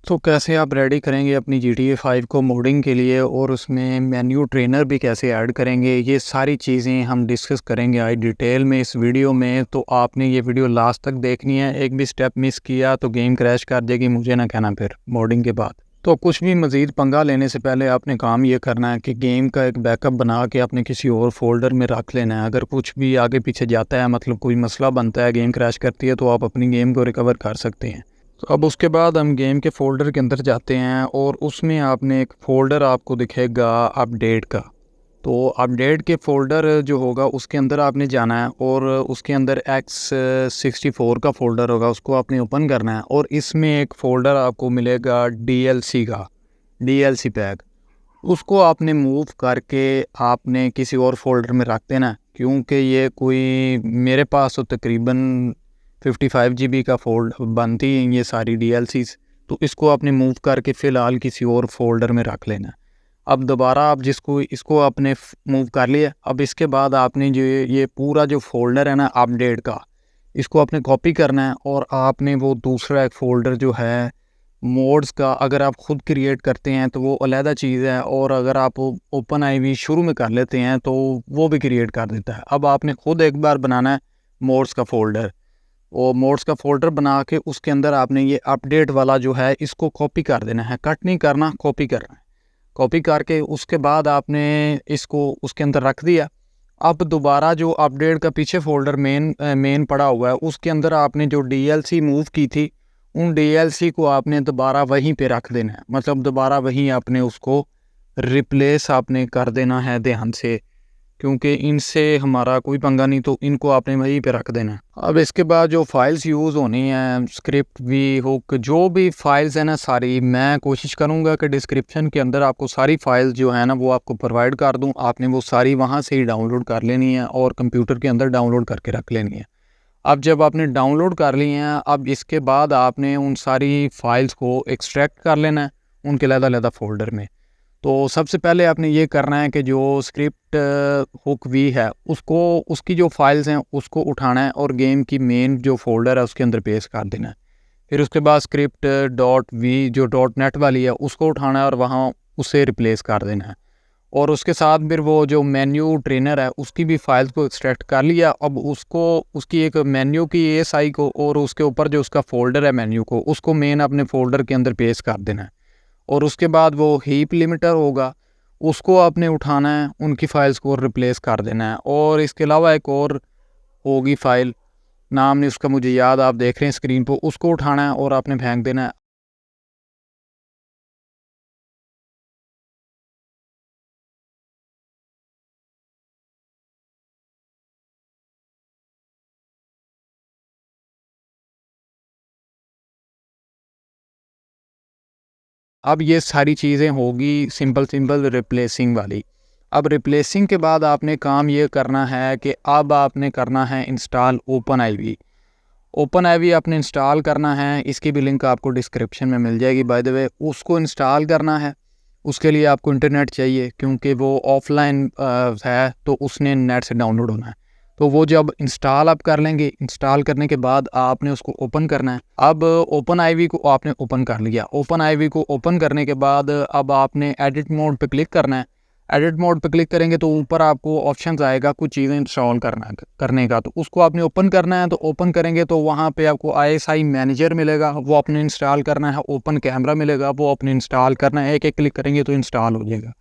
तो कैसे आप रेडी करेंगे अपनी GTA 5 को मोडिंग के लिए और उसमें मेन्यू ट्रेनर भी कैसे ऐड करेंगे, ये सारी चीज़ें हम डिस्कस करेंगे आज डिटेल में इस वीडियो में। तो आपने ये वीडियो लास्ट तक देखनी है, एक भी स्टेप मिस किया तो गेम क्रैश कर देगी, मुझे ना कहना फिर मोडिंग के बाद। तो कुछ भी मज़ीद पंगा लेने से पहले आपने काम ये करना है कि गेम का एक बैकअप बना के अपने किसी और फोल्डर में रख लेना है। अगर कुछ भी आगे पीछे जाता है, मतलब कोई मसला बनता है, गेम क्रैश करती है, तो आप अपनी गेम को रिकवर कर सकते हैं। तो अब उसके बाद हम गेम के फ़ोल्डर के अंदर जाते हैं और उसमें आपने एक फ़ोल्डर आपको दिखेगा अपडेट का। तो अपडेट के फ़ोल्डर जो होगा उसके अंदर आपने जाना है और उसके अंदर X64 का फ़ोल्डर होगा, उसको आपने ओपन करना है। और इसमें एक फ़ोल्डर आपको मिलेगा DLC का, DLC पैक। उसको आपने मूव करके आपने किसी और फोल्डर में रख देना, क्योंकि ये कोई मेरे पास तो तकरीबन 55 GB का फोल्ड बनती हैं ये सारी DLCs। तो इसको आपने मूव करके फ़िलहाल किसी और फोल्डर में रख लेना। अब दोबारा आप इसको आपने मूव कर लिया। अब इसके बाद आपने जो ये पूरा जो फोल्डर है ना अपडेट का, इसको आपने कॉपी करना है और आपने वो दूसरा एक फ़ोल्डर जो है मोड्स का, अगर आप ख़ुद क्रिएट करते हैं तो वो अलहदा चीज़ है, और अगर आप ओपन आईवी शुरू में कर लेते हैं तो वो भी क्रिएट कर देता है। अब आपने ख़ुद एक बार बनाना है मोड्स का फ़ोल्डर, और मोड्स का फ़ोल्डर बना के उसके अंदर आपने ये अपडेट वाला जो है इसको कॉपी कर देना है, कट नहीं करना, कॉपी करना है। कॉपी करके उसके बाद आपने इसको उसके अंदर रख दिया। अब दोबारा जो अपडेट का पीछे फ़ोल्डर मेन पड़ा हुआ है, उसके अंदर आपने जो DLC मूव की थी, उन DLC को आपने दोबारा वहीं पे रख देना है। मतलब दोबारा वहीं आपने उसको रिप्लेस आपने कर देना है ध्यान से, क्योंकि इनसे हमारा कोई पंगा नहीं, तो इनको आपने वहीं पे रख देना है। अब इसके बाद जो फाइल्स यूज़ होनी हैं, स्क्रिप्ट भी हुक, जो भी फाइल्स हैं ना सारी, मैं कोशिश करूँगा कि डिस्क्रिप्शन के अंदर आपको सारी फाइल्स जो है ना वो आपको प्रोवाइड कर दूँ। आपने वो सारी वहाँ से ही डाउनलोड कर लेनी है और कंप्यूटर के अंदर डाउनलोड करके रख लेनी है। अब जब आपने डाउनलोड कर ली हैं, अब इसके बाद आपने उन सारी फाइल्स को एक्सट्रैक्ट कर लेना है उनके अलग-अलग फ़ोल्डर में। तो सबसे पहले आपने ये करना है कि जो स्क्रिप्ट हुक वी है उसको, उसकी जो फाइल्स हैं उसको उठाना है और गेम की मेन जो फ़ोल्डर है उसके अंदर पेस्ट कर देना है। फिर उसके बाद स्क्रिप्ट डॉट वी जो .NET वाली है उसको उठाना है और वहाँ उसे रिप्लेस कर देना है। और उसके साथ फिर वो जो मेन्यू ट्रेनर है उसकी भी फाइल्स को एक्सट्रैक्ट कर लिया। अब उसको, उसकी एक मेन्यू की ASI को और उसके ऊपर जो उसका फ़ोल्डर है मेन्यू को, उसको मेन अपने फ़ोल्डर के अंदर पेस्ट कर देना है। और उसके बाद वो हीप लिमिटर होगा, उसको आपने उठाना है, उनकी फ़ाइल्स को रिप्लेस कर देना है। और इसके अलावा एक और होगी फ़ाइल, नाम नहीं उसका मुझे याद, आप देख रहे हैं स्क्रीन पर, उसको उठाना है और आपने फेंक देना है। अब ये सारी चीज़ें होगी सिंपल रिप्लेसिंग वाली। अब रिप्लेसिंग के बाद आपने काम ये करना है कि अब आपने करना है install open IV. Open IV आपने इंस्टॉल करना है, इसकी भी लिंक आपको डिस्क्रिप्शन में मिल जाएगी बाय द वे। उसको इंस्टॉल करना है, उसके लिए आपको इंटरनेट चाहिए, क्योंकि वो ऑफलाइन है तो उसने नेट से डाउनलोड होना है। तो वो जब इंस्टॉल आप कर लेंगे, इंस्टॉल करने के बाद आपने उसको ओपन करना है। अब ओपन आईवी को आपने ओपन कर लिया। ओपन आईवी को ओपन करने के बाद अब आपने एडिट मोड पे क्लिक करना है। एडिट मोड पे क्लिक करेंगे तो ऊपर आपको ऑप्शंस आएगा कुछ चीज़ें इंस्टॉल करने का, तो उसको आपने ओपन करना है। तो ओपन करेंगे तो वहाँ पे आपको ISI मैनेजर मिलेगा, वो आपने इंस्टॉल करना है। ओपन कैमरा मिलेगा, वो आपने इंस्टॉल करना है। एक एक क्लिक करेंगे तो इंस्टॉल हो जाएगा।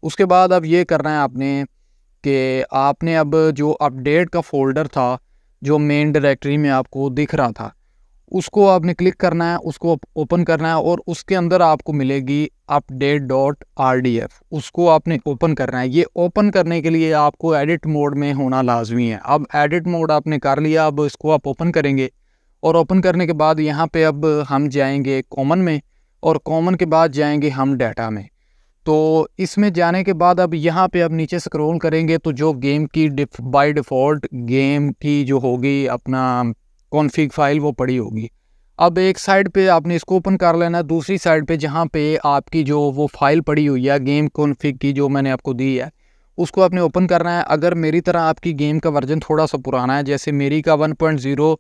उसके बाद अब ये करना है आपने कि आपने अब जो अपडेट का फ़ोल्डर था, जो मेन डायरेक्टरी में आपको दिख रहा था, उसको आपने क्लिक करना है, उसको ओपन करना है और उसके अंदर आपको मिलेगी update.rdf, उसको आपने ओपन करना है। ये ओपन करने के लिए आपको एडिट मोड में होना लाजमी है। अब एडिट मोड आपने कर लिया, अब इसको आप ओपन करेंगे और ओपन करने के बाद यहाँ पे अब हम जाएंगे कॉमन में, और कॉमन के बाद जाएंगे हम डाटा में। तो इसमें जाने के बाद अब यहाँ पे अब नीचे स्क्रॉल करेंगे तो जो गेम की बाय डिफ़ॉल्ट गेम की जो होगी अपना कॉन्फ़िग फाइल वो पड़ी होगी। अब एक साइड पे आपने इसको ओपन कर लेना है, दूसरी साइड पे जहाँ पे आपकी जो वो फाइल पड़ी हुई है गेम कॉन्फ़िग की जो मैंने आपको दी है, उसको आपने ओपन करना है। अगर मेरी तरह आपकी गेम का वर्जन थोड़ा सा पुराना है, जैसे मेरी का 1.0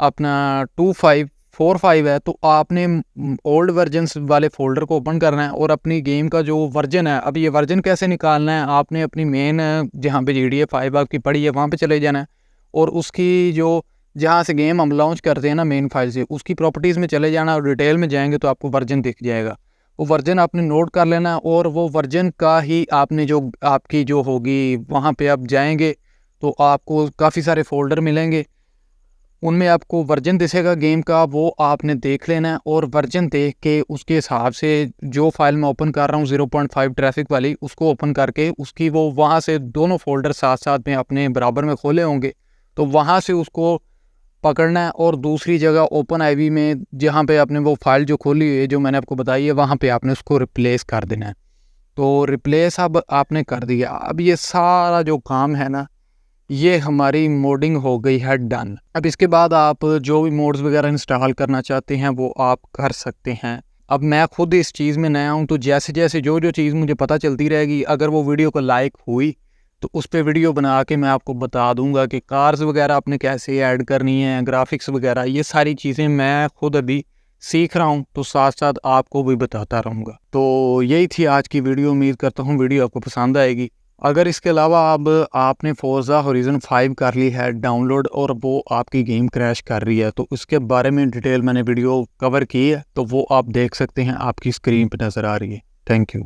अपना 4.5 है तो आपने ओल्ड वर्जन्स वाले फ़ोल्डर को ओपन करना है और अपनी गेम का जो वर्जन है, अब ये वर्जन कैसे निकालना है, आपने अपनी मेन जहाँ पे GTA 5 आपकी पड़ी है वहाँ पे चले जाना है और उसकी जो जहाँ से गेम हम लॉन्च करते हैं ना मेन फाइल से, उसकी प्रॉपर्टीज़ में चले जाना और डिटेल में जाएंगे तो आपको वर्जन दिख जाएगा। वो वर्जन आपने नोट कर लेना और वो वर्जन का ही आपने जो आपकी जो होगी वहाँ पे आप जाएंगे तो आपको काफ़ी सारे फ़ोल्डर मिलेंगे, उनमें आपको वर्जन दिखेगा गेम का, वो आपने देख लेना है और वर्जन देख के उसके हिसाब से जो फाइल मैं ओपन कर रहा हूँ 0.5 ट्रैफिक वाली, उसको ओपन करके उसकी वो वहाँ से दोनों फोल्डर साथ साथ में अपने बराबर में खोले होंगे तो वहाँ से उसको पकड़ना है और दूसरी जगह ओपन आईवी में जहाँ पे आपने वो फाइल जो खोली हुई है जो मैंने आपको बताई है वहाँ पे आपने उसको रिप्लेस कर देना है। तो रिप्लेस अब आपने कर दिया, अब ये सारा जो काम है ना ये हमारी मोडिंग हो गई है डन। अब इसके बाद आप जो भी मोड्स वगैरह इंस्टॉल करना चाहते हैं वो आप कर सकते हैं। अब मैं खुद इस चीज़ में नया हूँ तो जैसे जैसे जो जो चीज़ मुझे पता चलती रहेगी, अगर वो वीडियो को लाइक हुई तो उस पर वीडियो बना के मैं आपको बता दूंगा कि कार्स वगैरह आपने कैसे ऐड करनी है, ग्राफिक्स वगैरह, ये सारी चीज़ें मैं खुद अभी सीख रहा हूँ तो साथ साथ आपको भी बताता रहूँगा। तो यही थी आज की वीडियो, उम्मीद करता हूँ वीडियो आपको पसंद आएगी। अगर इसके अलावा अब आपने फोर्जा होराइजन 5 कर ली है डाउनलोड और वो आपकी गेम क्रैश कर रही है तो उसके बारे में डिटेल मैंने वीडियो कवर की है, तो वो आप देख सकते हैं, आपकी स्क्रीन पर नज़र आ रही है। Thank you.